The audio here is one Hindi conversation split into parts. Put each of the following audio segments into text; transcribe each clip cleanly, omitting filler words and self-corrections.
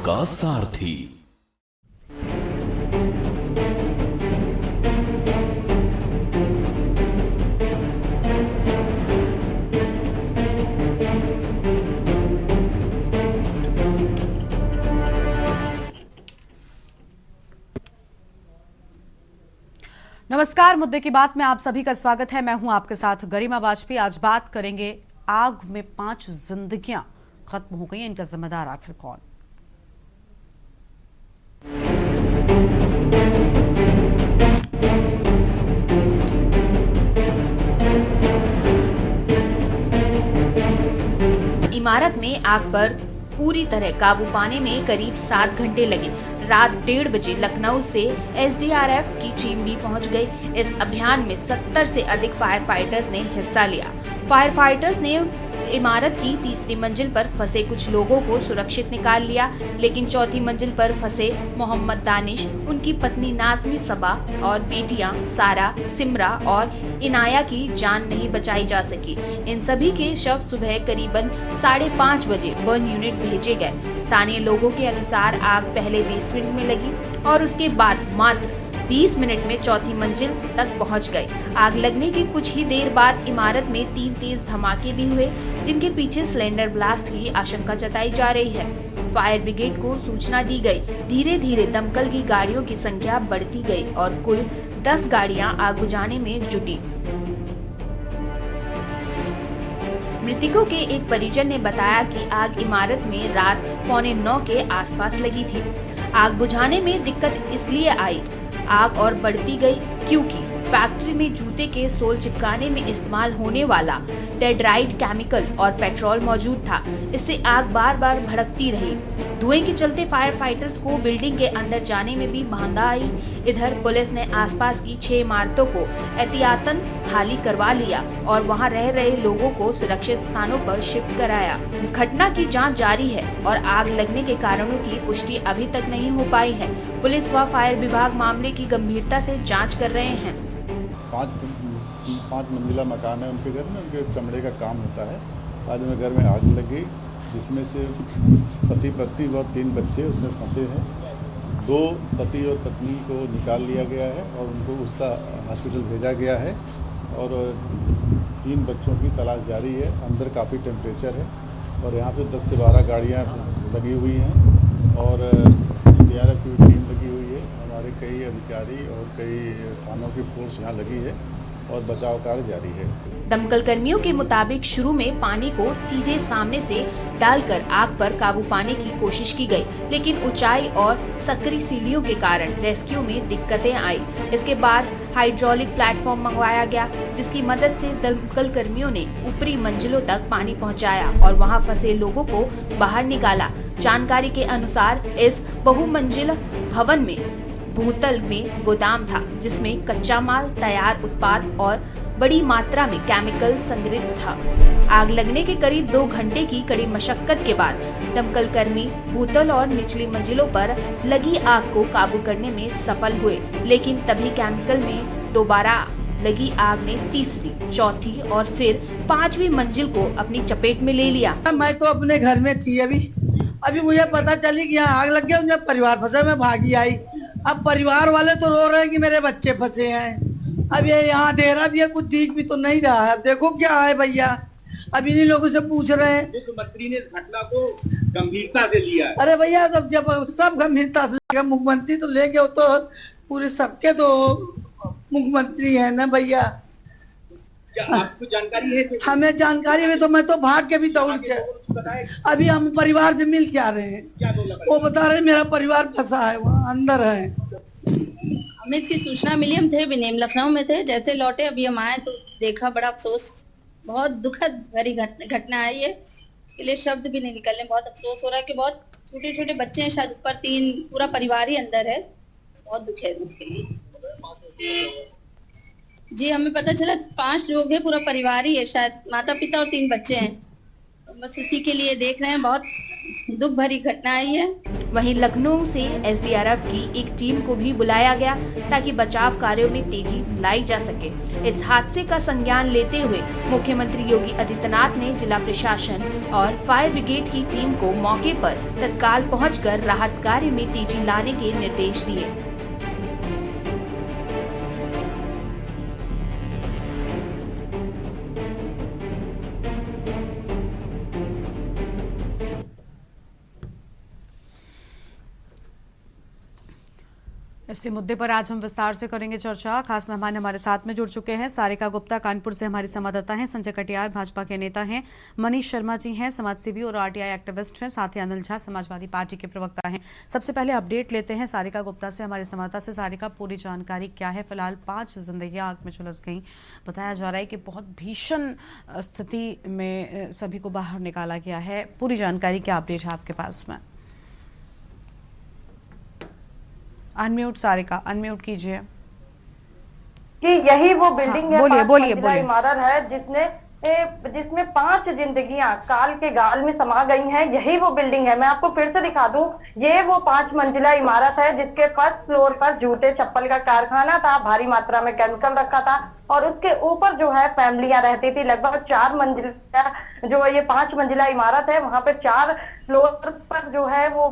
आपका सारथी। नमस्कार, मुद्दे की बात में आप सभी का स्वागत है। मैं हूं आपके साथ गरिमा वाजपेयी। आज बात करेंगे आग में 5 जिंदगियां खत्म हो गई, इनका जिम्मेदार आखिर कौन? इमारत में आग पर पूरी तरह काबू पाने में करीब 7 घंटे लगे। रात 1:30 बजे लखनऊ से एसडीआरएफ की टीम भी पहुंच गई। इस अभियान में 70 से अधिक फायर फाइटर्स ने हिस्सा लिया। फायर फाइटर्स ने इमारत की तीसरी मंजिल पर फंसे कुछ लोगों को सुरक्षित निकाल लिया, लेकिन चौथी मंजिल पर फंसे मोहम्मद दानिश, उनकी पत्नी नाज़मी सबा और बेटियां सारा, सिमरा और इनाया की जान नहीं बचाई जा सकी। इन सभी के शव सुबह करीबन 5:30 बजे बर्न यूनिट भेजे गए। स्थानीय लोगों के अनुसार आग पहले बेसमेंट में लगी और उसके बाद मात्र 20 मिनट में चौथी मंजिल तक पहुंच गई। आग लगने के कुछ ही देर बाद इमारत में 3 तेज धमाके भी हुए, जिनके पीछे सिलेंडर ब्लास्ट की आशंका जताई जा रही है। फायर ब्रिगेड को सूचना दी गई। धीरे धीरे दमकल की गाड़ियों की संख्या बढ़ती गई और कुल 10 गाड़ियां आग बुझाने में जुटी। मृतकों के एक परिजन ने बताया कि आग इमारत में रात 8:45 के आसपास लगी थी। आग बुझाने में दिक्कत इसलिए आई, आग और बढ़ती गई क्योंकि फैक्ट्री में जूते के सोल चिपकाने में इस्तेमाल होने वाला टेट्राइड केमिकल और पेट्रोल मौजूद था। इससे आग बार बार भड़कती रही। धुएं के चलते फायर फाइटर्स को बिल्डिंग के अंदर जाने में भी बाधा आई। इधर पुलिस ने आसपास की 6 इमारतों को एहतियातन खाली करवा लिया और वहां रह रहे लोगों को सुरक्षित स्थानों पर शिफ्ट कराया। घटना की जांच जारी है और आग लगने के कारणों की पुष्टि अभी तक नहीं हो पाई है। पुलिस व फायर विभाग मामले की गंभीरता से जांच कर रहे हैं। 5 मंजिला मकान है उनके घर में, उनके चमड़े का काम होता है। आज उनके घर में आग लगी, जिसमें से पति पत्नी व 3 बच्चे उसमें फंसे हैं। 2 पति और पत्नी को निकाल लिया गया है और उनको उसका हॉस्पिटल भेजा गया है और 3 बच्चों की तलाश जारी है। अंदर काफ़ी टेम्परेचर है और यहाँ पे 10 से 12 गाड़ियाँ लगी हुई हैं और एसडीआरएफ की टीम लगी हुई है। हमारे कई अधिकारी और कई थानों की फोर्स यहाँ लगी है और बचाव कार्य जारी है। दमकल कर्मियों के मुताबिक शुरू में पानी को सीधे सामने से डालकर आग पर काबू पाने की कोशिश की गई, लेकिन ऊंचाई और सकरी सीढ़ियों के कारण रेस्क्यू में दिक्कतें आई। इसके बाद हाइड्रोलिक प्लेटफॉर्म मंगवाया गया, जिसकी मदद से दमकल कर्मियों ने ऊपरी मंजिलों तक पानी पहुंचाया और वहां फंसे लोगों को बाहर निकाला। जानकारी के अनुसार इस बहुमंजिला भवन में भूतल में गोदाम था, जिसमें कच्चा माल, तैयार उत्पाद और बड़ी मात्रा में केमिकल संग्रहित था। आग लगने के करीब 2 घंटे की कड़ी मशक्कत के बाद दमकल कर्मी भूतल और निचली मंजिलों पर लगी आग को काबू करने में सफल हुए, लेकिन तभी केमिकल में दोबारा लगी आग ने तीसरी, चौथी और फिर 5वीं मंजिल को अपनी चपेट में ले लिया। मैं तो अपने घर में थी, अभी मुझे पता चली कि यहाँ आग लग गया। मुझे परिवार फंसा, मैं भागी आई। अब परिवार वाले तो रो रहे हैं कि मेरे बच्चे फंसे हैं। अब ये यहाँ दे रहा भी है, कुछ दिख भी तो नहीं रहा है। अब देखो क्या है भैया, अब इन्हीं लोगों से पूछ रहे हैं। मुख्यमंत्री ने इस घटना को गंभीरता से लिया है। अरे भैया, जब सब गंभीरता से लेगा, मुख्यमंत्री तो ले गए, तो पूरे सबके तो मुख्यमंत्री है ना भैया। क्या आपको जानकारी है? हमें जानकारी है तो मैं तो भाग के भी दौड़ के अभी हम परिवार से मिल के आ रहे हैं। क्या वो बता रहे मेरा परिवार फंसा है, वहाँ अंदर है। हमें इसकी सूचना मिली, हम थे बिनेम लखनऊ में थे। जैसे लौटे अभी हम आए तो देखा, बड़ा अफसोस, बहुत दुखद भरी घटना है ये। इसके लिए शब्द भी नहीं निकलने। बहुत अफसोस हो रहा है कि बहुत छोटे छोटे बच्चे हैं, शायद ऊपर 3, पूरा परिवार ही अंदर है। बहुत दुख है इसके लिए। जी, हमें पता चला 5 लोग हैं, पूरा परिवार ही है, शायद माता पिता और 3 बच्चे हैं। तो बस उसी के लिए देख रहे हैं। बहुत दुख भरी घटना आई है। वहीं लखनऊ से एसडीआरएफ की एक टीम को भी बुलाया गया ताकि बचाव कार्यों में तेजी लाई जा सके। इस हादसे का संज्ञान लेते हुए मुख्यमंत्री योगी आदित्यनाथ ने जिला प्रशासन और फायर ब्रिगेड की टीम को मौके पर तत्काल पहुंचकर राहत कार्य में तेजी लाने के निर्देश दिए। इसी मुद्दे पर आज हम विस्तार से करेंगे चर्चा। खास मेहमान हमारे साथ में जुड़ चुके हैं। सारिका गुप्ता कानपुर से हमारी संवाददाता हैं, संजय कटियार भाजपा के नेता हैं, मनीष शर्मा जी हैं समाजसेवी और आरटीआई एक्टिविस्ट हैं, साथ ही अनिल झा समाजवादी पार्टी के प्रवक्ता हैं। सबसे पहले अपडेट लेते हैं सारिका गुप्ता से, हमारे संवाददाता से। सारिका, पूरी जानकारी क्या है? फिलहाल 5 जिंदगियां आग में झुलस गई। बताया जा रहा है कि बहुत भीषण स्थिति में सभी को बाहर निकाला गया है। पूरी जानकारी क्या अपडेट है आपके पास में? अनम्यूट सारिका, अनम्यूट कीजिए। कि यही वो बिल्डिंग है, बोलिए इमारत है जिसमें 5 जिंदगियां काल के गाल में समा गई हैं। यही वो बिल्डिंग है। मैं आपको फिर से दिखा दूं, ये वो 5 मंजिला इमारत है जिसके फर्स्ट फ्लोर पर जूते चप्पल का कारखाना था, भारी मात्रा में केमिकल रखा था और उसके ऊपर जो है फैमिलियां रहती थी। लगभग 4 मंजिला जो ये 5 मंजिला इमारत है, वहां पर 4 फ्लोर पर जो है वो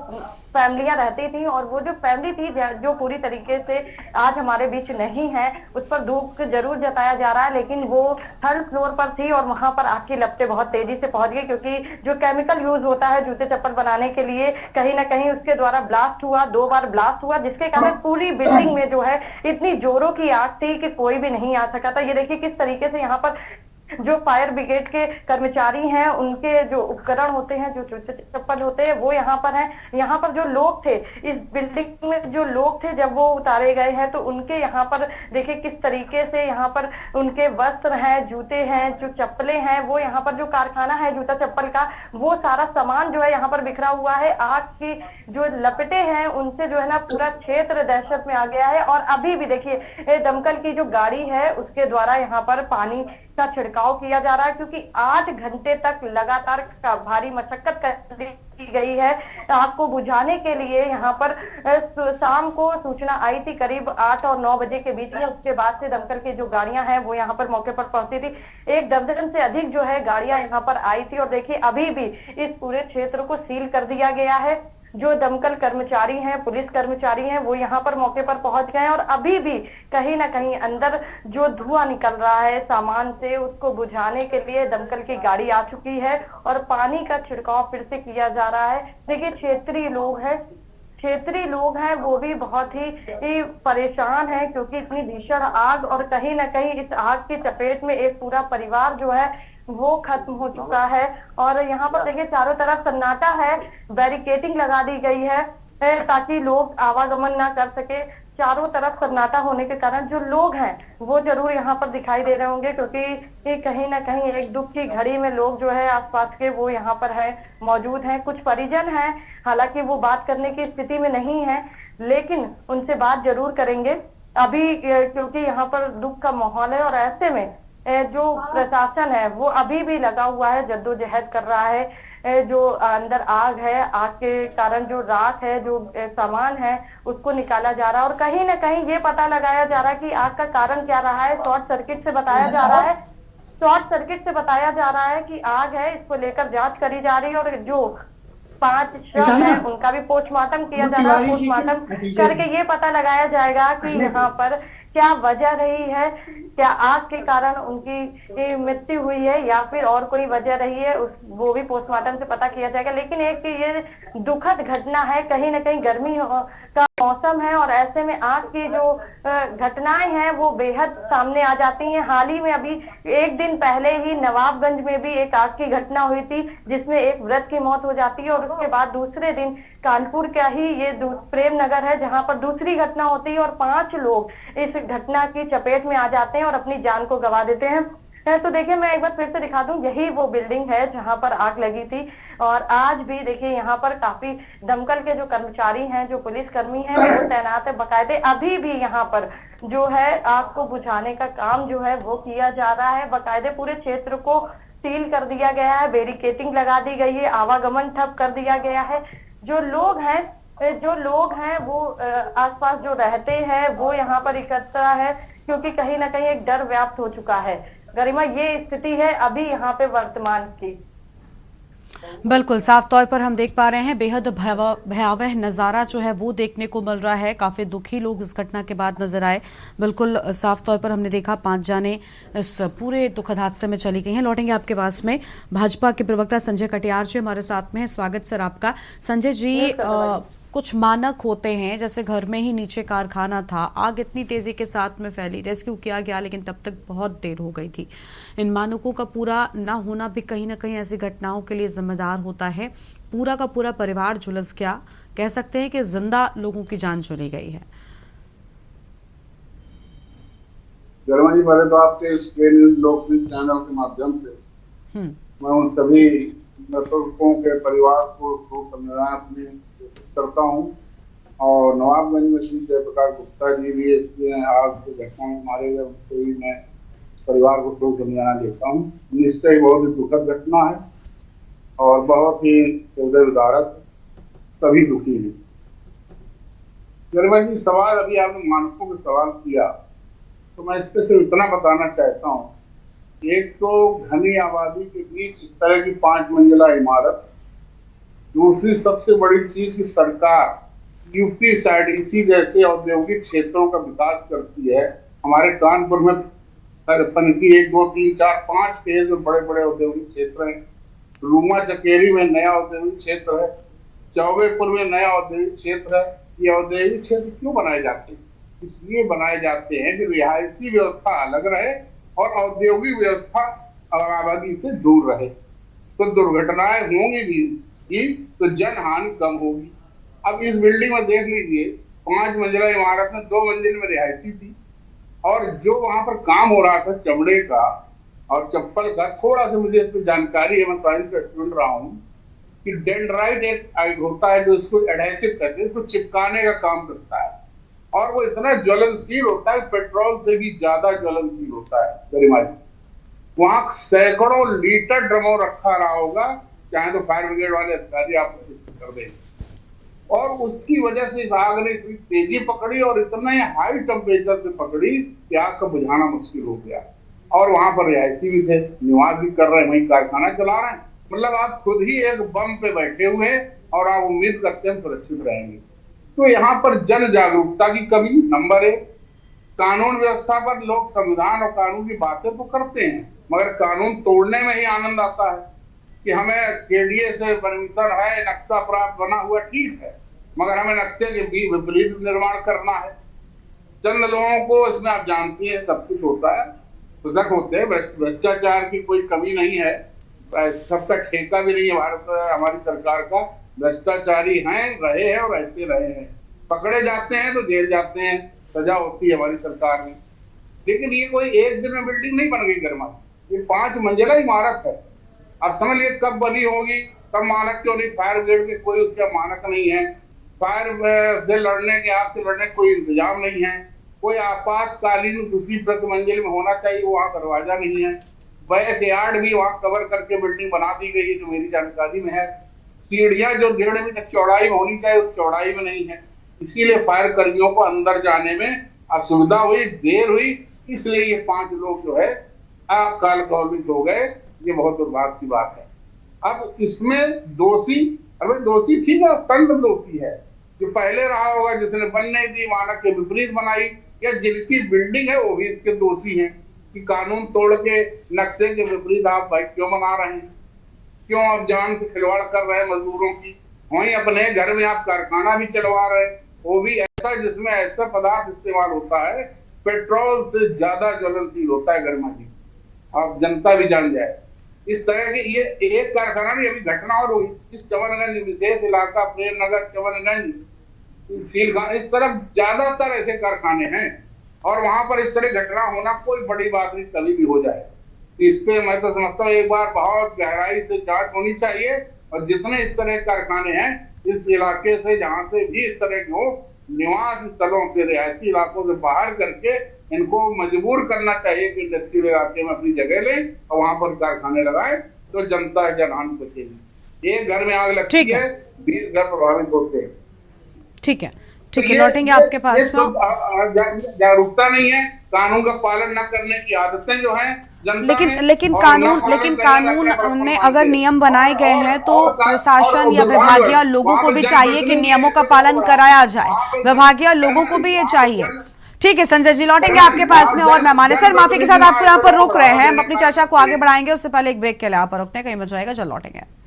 फैमिलियां रहती थी और वो जो फैमिली थी जो पूरी तरीके से आज हमारे बीच नहीं है, उस पर दुख जरूर जताया जा रहा है, लेकिन वो 3rd फ्लोर पर थी और वहां पर आग की लपटें बहुत तेजी से पहुंच गई क्योंकि जो केमिकल यूज होता है जूते चप्पल बनाने के लिए, कहीं ना कहीं उसके द्वारा ब्लास्ट हुआ, 2 बार ब्लास्ट हुआ, जिसके कारण पूरी बिल्डिंग में जो है इतनी जोरों की आग थी कि कोई भी नहीं आ सका था। ये देखिए किस तरीके से यहाँ पर जो फायर ब्रिगेड के कर्मचारी हैं, उनके जो उपकरण होते हैं, जो जूते चप्पल होते हैं, वो यहाँ पर हैं। यहाँ पर जो लोग थे, इस बिल्डिंग में जो लोग थे, जब वो उतारे गए हैं तो उनके यहाँ पर देखिए किस तरीके से यहाँ पर उनके वस्त्र हैं, जूते हैं, जो चप्पलें हैं, वो यहाँ पर जो कारखाना है जूता चप्पल का, वो सारा सामान जो है यहाँ पर बिखरा हुआ है। आग की जो लपटें हैं उनसे जो है ना पूरा क्षेत्र दहशत में आ गया है और अभी भी देखिए दमकल की जो गाड़ी है उसके द्वारा यहाँ पर पानी का छिड़काव किया जा रहा है क्योंकि 8 घंटे तक लगातार भारी मशक्कत की गई है आग को बुझाने के लिए। यहाँ पर शाम को सूचना आई थी करीब 8 और 9 बजे के बीच में। उसके बाद से दमकल की जो गाड़ियां हैं वो यहाँ पर मौके पर पहुंची थी। 1 दर्जन से अधिक जो है गाड़ियां यहाँ पर आई थी और देखिए अभी भी इस पूरे क्षेत्र को सील कर दिया गया है। जो दमकल कर्मचारी हैं, पुलिस कर्मचारी हैं, वो यहाँ पर मौके पर पहुंच गए हैं और अभी भी कहीं ना कहीं अंदर जो धुआं निकल रहा है सामान से, उसको बुझाने के लिए दमकल की गाड़ी आ चुकी है और पानी का छिड़काव फिर से किया जा रहा है। देखिए क्षेत्रीय लोग हैं वो भी बहुत ही परेशान हैं क्योंकि इतनी भीषण आग और कहीं ना कहीं इस आग की चपेट में एक पूरा परिवार जो है वो खत्म हो चुका है। और यहाँ पर देखिए चारों तरफ सन्नाटा है, बैरिकेडिंग लगा दी गई है ताकि लोग आवागमन ना कर सके। चारों तरफ सन्नाटा होने के कारण जो लोग हैं वो जरूर यहाँ पर दिखाई दे रहे होंगे क्योंकि कहीं ना कहीं एक दुख की घड़ी में लोग जो है आसपास के वो यहाँ पर है मौजूद हैं। कुछ परिजन हैं, हालांकि वो बात करने की स्थिति में नहीं है, लेकिन उनसे बात जरूर करेंगे अभी क्योंकि यहाँ पर दुख का माहौल है और ऐसे में जो प्रशासन है वो अभी भी लगा हुआ है, जद्दोजहद कर रहा है। जो अंदर आग है, आग के कारण जो राख है, जो सामान है, उसको निकाला जा रहा है और कहीं ना कहीं ये पता लगाया जा रहा है कि आग का कारण क्या रहा है। शॉर्ट सर्किट से बताया जा रहा है कि आग है, इसको लेकर जांच करी जा रही है और जो 5 शव है उनका भी पोस्टमार्टम किया जा रहा है। पोस्टमार्टम करके ये पता लगाया जाएगा कि यहाँ पर क्या वजह रही है, क्या आग के कारण उनकी मृत्यु हुई है या फिर और कोई वजह रही है, वो भी पोस्टमार्टम से पता किया जाएगा। लेकिन एक ये दुखद घटना है, कहीं ना कहीं गर्मी का मौसम है और ऐसे में आग की जो घटनाएं हैं वो बेहद सामने आ जाती हैं। हाल ही में अभी 1 दिन पहले ही नवाबगंज में भी एक आग की घटना हुई थी जिसमें एक वृद्ध की मौत हो जाती है और उसके बाद दूसरे दिन कानपुर का ही ये प्रेम नगर है जहां पर दूसरी घटना होती है और 5 लोग इस घटना की चपेट में आ जाते हैं और अपनी जान को गंवा देते हैं। तो देखिए मैं एक बार फिर से दिखा दूं, यही वो बिल्डिंग है जहां पर आग लगी थी और आज भी देखिए यहाँ पर काफी दमकल के जो कर्मचारी हैं, जो पुलिसकर्मी हैं वो तैनात है बाकायदे। अभी भी यहाँ पर जो है आग को बुझाने का काम जो है वो किया जा रहा है। बाकायदे पूरे क्षेत्र को सील कर दिया गया है, बैरिकेडिंग लगा दी गई है, आवागमन ठप कर दिया गया है। जो लोग हैं जो लोग हैं वो आसपास जो रहते हैं वो यहाँ पर इकट्ठा है, क्योंकि कहीं ना कहीं एक डर व्याप्त हो चुका है। गरिमा, ये स्थिति है अभी यहाँ पे वर्तमान की। बिल्कुल साफ तौर पर हम देख पा रहे हैं बेहद भयावह नज़ारा जो है वो देखने को मिल रहा है। काफ़ी दुखी लोग इस घटना के बाद नजर आए। बिल्कुल साफ तौर पर हमने देखा 5 जाने इस पूरे दुखद हादसे में चली गई हैं। लौटेंगे आपके पास में। भाजपा के प्रवक्ता संजय कटियार जी हमारे साथ में हैं। स्वागत सर आपका। संजय जी, कुछ मानक होते हैं, जैसे घर में ही नीचे कारखाना था, आग इतनी तेजी के साथ में फैली, रेस्क्यू किया गया लेकिन तब तक बहुत देर हो गई थी। इन मानकों का पूरा ना होना भी कहीं ना कहीं ऐसी घटनाओं के लिए जिम्मेदार होता है। पूरा का पूरा परिवार झुलस गया, कह सकते हैं कि जिंदा लोगों की जान चली गई है। गरिमा जी, पहले तो आपके इस लोकप्रिय चैनल के माध्यम से मैं उन सभी मृतकों के परिवार को संवेदना अपनी करता हूँ। और नवाबगंज में श्री जयप्रकाश गुप्ता जी भी इसके आग की घटना में मारे गए, उनको भी मैं परिवार को शोक संवेदना देता हूँ। निश्चय ही बहुत ही दुखद घटना है और बहुत ही हृदय विदारक, सभी दुखी हैं। गरिमा जी, सवाल अभी आपने मानकों के सवाल किया तो मैं इसके सिर्फ इतना बताना चाहता हूँ। एक तो घनी आबादी के बीच इस तरह की 5 मंजिला इमारत, दूसरी सबसे बड़ी चीज की सरकार यूपी साइड इसी जैसे औद्योगिक क्षेत्रों का विकास करती है। हमारे कानपुर में पनकी 1, 2, 3, 4, 5 फेज में बड़े बड़े औद्योगिक क्षेत्र हैं। रूमा चकेरी में नया औद्योगिक क्षेत्र है, चौबेपुर में नया औद्योगिक क्षेत्र है। ये औद्योगिक क्षेत्र क्यों बनाए जाते हैं? इसलिए बनाए जाते हैं कि रिहायशी व्यवस्था अलग रहे और औद्योगिक व्यवस्था आबादी से दूर रहे, तो दुर्घटनाएं होंगी भी तो जन हानि कम होगी। अब इस बिल्डिंग में देख लीजिए, 5 मंजिला इमारत में 2 मंजिल में रिहायशी थी और जो वहां पर काम हो रहा था चमड़े का और चप्पल का, थोड़ा सा मुझे इस पर जानकारी है, मैं साइंस का स्टूडेंट रहा हूँ, कि डेंड्राइट एक होता है जो इसको एडहेसिव कहते हैं, इसको चिपकाने का काम करता है और वो इतना ज्वलनशील होता है, पेट्रोल से भी ज्यादा ज्वलनशील होता है। गरिमा जी, वहां सैकड़ों लीटर ड्रमो रखा रहा होगा, चाहे तो फायर ब्रिगेड वाले अधिकारी आपको कर देंगे। और उसकी वजह से इस आग ने इतनी तेजी पकड़ी और इतना हाई टेम्परेचर से पकड़ी कि आग का बुझाना मुश्किल हो गया। और वहां पर रिहायशी भी थे, निवास भी कर रहे हैं, वहीं कारखाना चला रहे हैं। मतलब आप खुद ही एक बम पे बैठे हुए हैं और आप उम्मीद करते हैं सुरक्षित रहेंगे। तो यहाँ पर जन जागरूकता की कमी नंबर 1। कानून व्यवस्था पर लोग संविधान और कानून की बातें तो करते हैं, मगर कानून तोड़ने में ही आनंद आता है कि हमें केडीए से परमिशन है, नक्शा प्राप्त बना हुआ, ठीक है, मगर हमें नक्शे के भी विपरीत निर्माण करना है। चंद लोगों को इसमें आप जानती हैं सब कुछ होता है, शक होते हैं, भ्रष्टाचार की कोई कमी नहीं है, सबका ठेका भी नहीं है भारत हमारी सरकार का। भ्रष्टाचारी हैं, रहे हैं और रहते रहे हैं, पकड़े जाते हैं तो जेल जाते हैं, सजा होती है हमारी सरकार में। लेकिन ये कोई एक दिन में बिल्डिंग नहीं बन गई गरिमा, ये 5 मंजिला इमारत है। आप समझ लीजिए कब बनी होगी, कब मानक क्यों नहीं, फायर ब्रिगेड के कोई उसका मानक नहीं है, फायर से लड़ने के, आग से लड़ने के कोई इंतजाम नहीं है, कोई आपातकालीन दूसरी प्रति मंजिल में होना चाहिए वहाँ दरवाजा नहीं है, बैकयार्ड भी वहाँ कवर करके बिल्डिंग बना दी गई है जो मेरी जानकारी में है। सीढ़ियां जो 1.5 मीटर चौड़ाई में होनी चाहिए उस चौड़ाई में नहीं है, इसीलिए फायर कर्मियों को अंदर जाने में असुविधा हुई, देर हुई, इसलिए ये 5 लोग जो है अकाल कौलिक हो गए। ये बहुत दुर्भाग्य की बात है। अब इसमें दोषी, अरे दोषी ठीक है, तंत्र दोषी है, जो पहले रहा होगा जिसने बनने दी, मानक के विपरीत बनाई, या जिनकी बिल्डिंग है वो भी इसके दोषी हैं कि कानून तोड़ के नक्शे के विपरीत आप भाई क्यों बना रहे हैं, क्यों आप जान से खिलवाड़ कर रहे हैं मजदूरों की। वहीं अपने घर में आप कारखाना भी चलवा रहे हैं, वो भी ऐसा जिसमें ऐसा पदार्थ इस्तेमाल होता है पेट्रोल से ज्यादा ज्वलनशील होता है गरिमा जी, आप जनता भी जान जाए। इस तरह की ये एक कारखाना नहीं, अभी घटना और हुई इस चमनगंज विशेष इलाका, प्रेमनगर, चमनगंज, इस तरफ ज्यादातर ऐसे कारखाने हैं और वहां पर इस तरह घटना होना कोई बड़ी बात नहीं, कभी भी हो जाए। इस पे मैं तो समझता हूँ एक बार बहुत गहराई से जांच होनी चाहिए और जितने इस तरह कारखाने हैं इस इलाके से, जहाँ से भी इस तरह के हो, निवास स्थलों से, रिहायशी इलाकों से बाहर करके इनको मजबूर करना चाहिए कि इंडस्ट्रियल इलाके में अपनी जगह लें और वहां पर कारखाने लगाए, तो जनता जनहानि बचेगी। एक घर में आग लगती है, 20 घर प्रभावित होते हैं। ठीक है, लौटेंगे आपके पास में। जागरूकता नहीं है, कानून का पालन न करने की आदतें जो हैं लेकिन कानून ने अगर नियम बनाए गए हैं तो प्रशासन या विभागीय लोगों को भी चाहिए कि नियमों का पालन कराया जाए, विभागीय लोगों को भी ये चाहिए। ठीक है संजय जी, लौटेंगे आपके पास में और मेहमान है। सर माफी के साथ आपको यहाँ पर रोक रहे हैं, हम अपनी चर्चा को आगे बढ़ाएंगे, उससे पहले एक ब्रेक के लिए यहाँ पर रुकते हैं, कहीं मत जाएगा, चल लौटेंगे।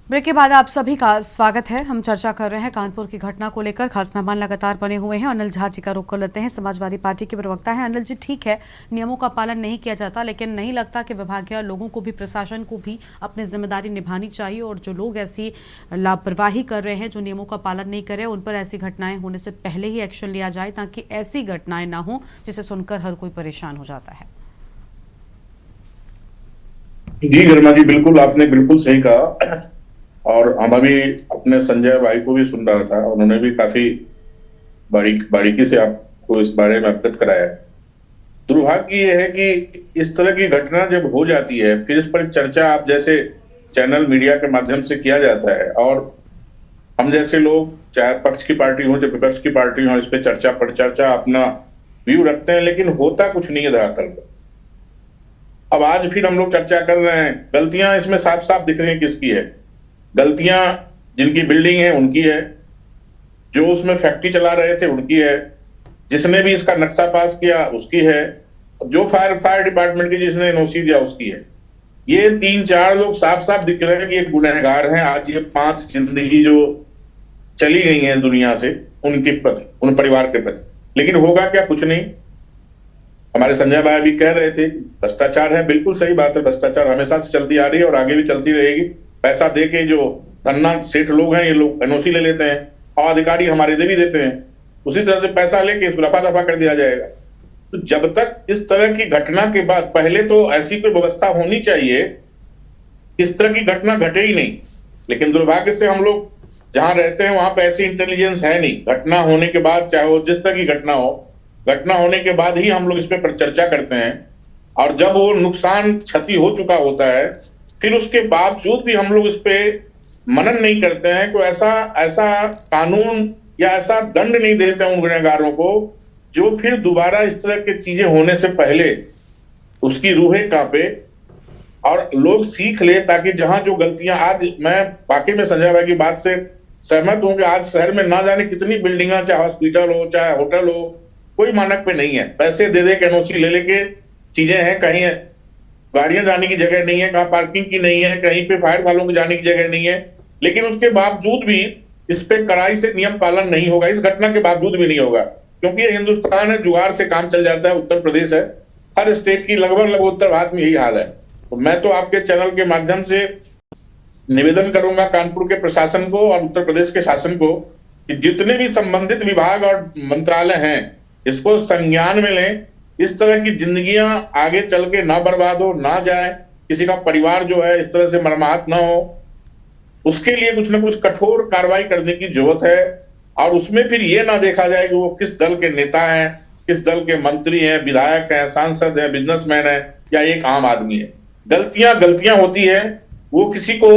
ब्रेक के बाद आप सभी का स्वागत है। हम चर्चा कर रहे हैं कानपुर की घटना को लेकर, खास मेहमान लगातार बने हुए हैं। अनिल झा जी का रुख कर लेते हैं, समाजवादी पार्टी के प्रवक्ता हैं। अनिल जी, ठीक है नियमों का पालन नहीं किया जाता, लेकिन नहीं लगता कि विभागीय लोगों को भी, प्रशासन को भी अपनी जिम्मेदारी निभानी चाहिए, और जो लोग ऐसी लापरवाही कर रहे हैं, जो नियमों का पालन नहीं कर रहे, उन पर ऐसी घटनाएं होने से पहले ही एक्शन लिया जाए, ताकि ऐसी घटनाएं ना हो जिसे सुनकर हर कोई परेशान हो जाता है। जी गरिमा जी, बिल्कुल आपने बिल्कुल सही कहा, और हम अभी अपने संजय भाई को भी सुन रहा था, उन्होंने भी काफी बारीकी से आपको इस बारे में अवगत कराया। दुर्भाग्य ये है कि इस तरह की घटना जब हो जाती है, फिर इस पर चर्चा आप जैसे चैनल मीडिया के माध्यम से किया जाता है, और हम जैसे लोग, चाहे पक्ष की पार्टी हो चाहे विपक्ष की पार्टी हो, इस पर चर्चा पर चर्चा अपना व्यू रखते हैं, लेकिन होता कुछ नहीं है धरातल पर। अब आज फिर हम लोग चर्चा कर रहे हैं, गलतियां इसमें साफ साफ दिख रही हैं किसकी है। गलतियां जिनकी बिल्डिंग है उनकी है, जो उसमें फैक्ट्री चला रहे थे उनकी है, जिसने भी इसका नक्शा पास किया उसकी है, जो फायर डिपार्टमेंट की जिसने एनओसी दिया उसकी है। ये 3-4 लोग साफ साफ दिख रहे हैं कि एक गुनहगार हैं। आज ये 5 जिंदगी जो चली गई हैं दुनिया से, उनके प्रति, उन परिवार के प्रति, लेकिन होगा क्या? कुछ नहीं। हमारे संजय भाई भी कह रहे थे भ्रष्टाचार है, बिल्कुल सही बात है, भ्रष्टाचार हमेशा से चलती आ रही है और आगे भी चलती रहेगी। पैसा दे के जो धन्ना सेठ लोग हैं, ये लोग एनओसी ले लेते हैं, और अधिकारी हमारे दे भी देते हैं, उसी तरह से पैसा लेके रफा दफा कर दिया जाएगा। तो जब तक इस तरह की घटना के बाद, पहले तो ऐसी कोई व्यवस्था होनी चाहिए, इस तरह की घटना घटे ही नहीं। लेकिन दुर्भाग्य से हम लोग जहां रहते हैं वहां पे ऐसी इंटेलिजेंस है नहीं। घटना होने के बाद, चाहे वो जिस तरह की घटना हो, घटना होने के बाद ही हम लोग इस पर चर्चा करते हैं, और जब वो नुकसान, क्षति हो चुका होता है, फिर उसके बावजूद भी हम लोग इस पे मनन नहीं करते हैं, कोई ऐसा कानून या ऐसा दंड नहीं देते हैं उन गुनहगारों को, जो फिर दोबारा इस तरह की चीजें होने से पहले उसकी रूहें कांपे और लोग सीख ले, ताकि जहां जो गलतियां, आज मैं वाकई में संजय भाई की बात से सहमत हूं कि आज शहर में ना जाने कितनी बिल्डिंगा, चाहे हॉस्पिटल हो चाहे होटल हो, कोई मानक पे नहीं है। पैसे दे के एनओसी ले लेके चीजें हैं, कहीं गाड़ियां जाने की जगह नहीं है, कहीं पार्किंग की नहीं है, कहीं पे फायर वालों की जाने की जगह नहीं है, लेकिन उसके बावजूद भी इस पे कड़ाई से नियम पालन नहीं होगा। इस घटना के बावजूद भी नहीं होगा, क्योंकि ये हिंदुस्तान है, जुगाड़ से काम चल जाता है। उत्तर प्रदेश है, हर स्टेट की लगभग उत्तर भारत में यही हाल है। तो मैं तो आपके चैनल के माध्यम से निवेदन करूंगा कानपुर के प्रशासन को और उत्तर प्रदेश के शासन को कि जितने भी संबंधित विभाग और मंत्रालय हैं, इसको संज्ञान में लें। इस तरह की जिंदगियां आगे चल के ना बर्बाद हो, ना जाए, किसी का परिवार जो है इस तरह से मर्माहत ना हो, उसके लिए कुछ ना कुछ कठोर कार्रवाई करने की जरूरत है। और उसमें फिर ये ना देखा जाए कि वो किस दल के नेता हैं, किस दल के मंत्री हैं, विधायक हैं, सांसद हैं, बिजनेसमैन हैं, या एक आम आदमी है। गलतियां होती है, वो किसी को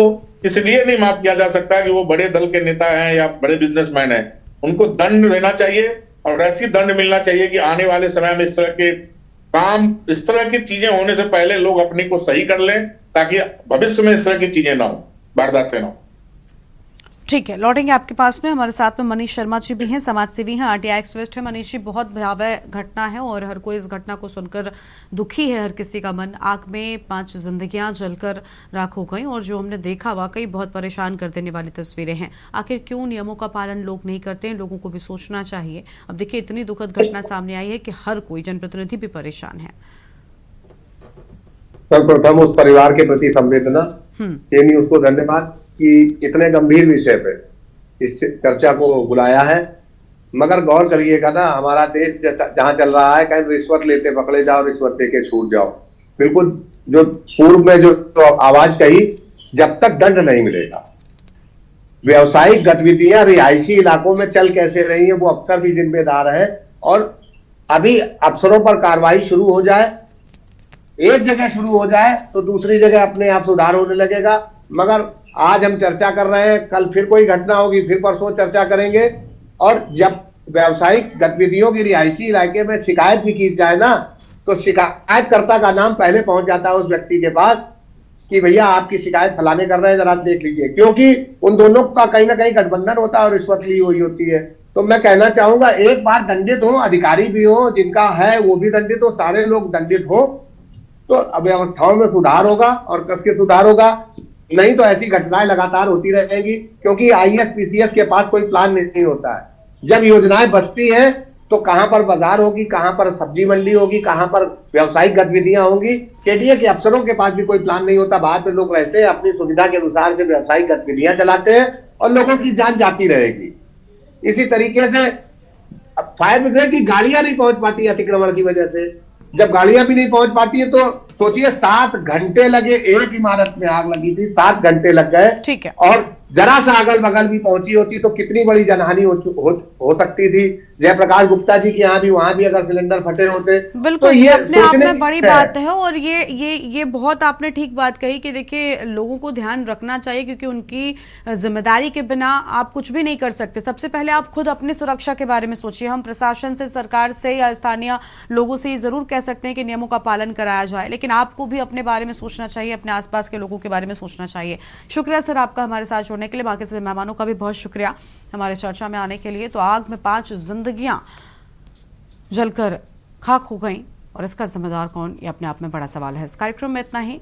इसलिए नहीं माफ किया जा सकता कि वो बड़े दल के नेता हैं या बड़े बिजनेसमैन हैं। उनको दंड देना चाहिए, और ऐसी दंड मिलना चाहिए कि आने वाले समय में इस तरह के काम, इस तरह की चीजें होने से पहले लोग अपने को सही कर लें, ताकि भविष्य में इस तरह की चीजें ना हो, वारदातें ना हो। ठीक है, लौटेंगे आपके पास में। हमारे साथ में मनीष शर्मा जी भी हैं, समाज सेवी हैं, आरटीआई एक्टिविस्ट है। मनीष जी, बहुत भयावह घटना है और हर कोई इस घटना को सुनकर दुखी है, हर किसी का मन। आग में 5 जिंदगियां जलकर राख हो गई, और जो हमने देखा वाकई बहुत परेशान कर देने वाली तस्वीरें हैं। आखिर क्यों नियमों का पालन लोग नहीं करते हैं? लोगों को भी सोचना चाहिए। अब देखिए, इतनी दुखद घटना सामने आई है कि हर कोई जनप्रतिनिधि भी परेशान है। सर्वप्रथम उस परिवार के प्रति संवेदना, न्यूज़ को धन्यवाद कि इतने गंभीर विषय पे इस चर्चा को बुलाया है। मगर गौर करिएगा ना, हमारा देश जहां चल रहा है, कहीं रिश्वत लेते पकड़े जाओ, रिश्वत देके छूट जाओ। बिल्कुल जो पूर्व में जो आवाज कही, जब तक दंड नहीं मिलेगा, व्यावसायिक गतिविधियां रिहायशी इलाकों में चल कैसे रही है, वो अफसर भी जिम्मेदार है। और अभी अफसरों पर कार्रवाई शुरू हो जाए, एक जगह शुरू हो जाए तो दूसरी जगह अपने आप सुधार होने लगेगा। मगर आज हम चर्चा कर रहे हैं, कल फिर कोई घटना होगी, फिर परसों चर्चा करेंगे। और जब व्यावसायिक गतिविधियों की रिहायशी इलाके में शिकायत भी की जाए ना, तो शिकायतकर्ता का नाम पहले पहुंच जाता है उस व्यक्ति के पास कि भैया आपकी शिकायत फलाने कर रहे हैं, जरा देख लीजिए, क्योंकि उन दोनों का कहीं ना कहीं गठबंधन होता है और रिश्वत ली हुई होती है। तो मैं कहना चाहूंगा, एक बार दंडित हो, अधिकारी भी हो, जिनका है वो भी दंडित हो, सारे लोग दंडित हो, तो व्यवस्थाओं में सुधार होगा और कस के सुधार होगा। नहीं तो ऐसी घटनाएं लगातार होती रहेंगी, क्योंकि आईएएस पीसीएस के पास कोई प्लान नहीं होता है। जब योजनाएं बचती हैं तो कहां पर बाजार होगी, कहां पर सब्जी मंडी होगी, कहां पर व्यावसायिक गतिविधियां होंगी, केडीए के अफसरों के पास भी कोई प्लान नहीं होता। बाद में लोग रहते हैं, अपनी सुविधा के अनुसार से व्यावसायिक गतिविधियां चलाते हैं और लोगों की जान जाती रहेगी। इसी तरीके से फायर ब्रिगेड की गाड़ियां नहीं पहुंच पाती अतिक्रमण की वजह से। जब गाड़ियां भी नहीं पहुंच पाती है तो सोचिए, 7 घंटे लगे, एक इमारत में आग लगी थी, 7 घंटे लग गए। ठीक है। और जरा सा अगल बगल भी पहुंची होती तो कितनी बड़ी जनहानि हो सकती थी। जयप्रकाश गुप्ता जी के यहाँ भी, वहां भी अगर सिलेंडर फटे होते। बिल्कुल, ये अपने आप में बड़ी बात है। और ये बहुत आपने ठीक बात कही कि देखिए, लोगों को ध्यान रखना चाहिए, क्योंकि उनकी जिम्मेदारी के बिना आप कुछ भी नहीं कर सकते। सबसे पहले आप खुद अपनी सुरक्षा के बारे में सोचिए। हम प्रशासन से, सरकार से या स्थानीय लोगों से ये जरूर कह सकते हैं कि नियमों का पालन कराया जाए, लेकिन आपको भी अपने बारे में सोचना चाहिए, अपने आसपास के लोगों के बारे में सोचना चाहिए। शुक्रिया सर आपका हमारे साथ जुड़ने के लिए। बाकी सभी मेहमानों का भी बहुत शुक्रिया हमारे चर्चा में आने के लिए। तो आग में 5 जिंदगियां जलकर खाक हो गईं और इसका जिम्मेदार कौन, ये अपने आप में बड़ा सवाल है। इस कार्यक्रम में इतना ही।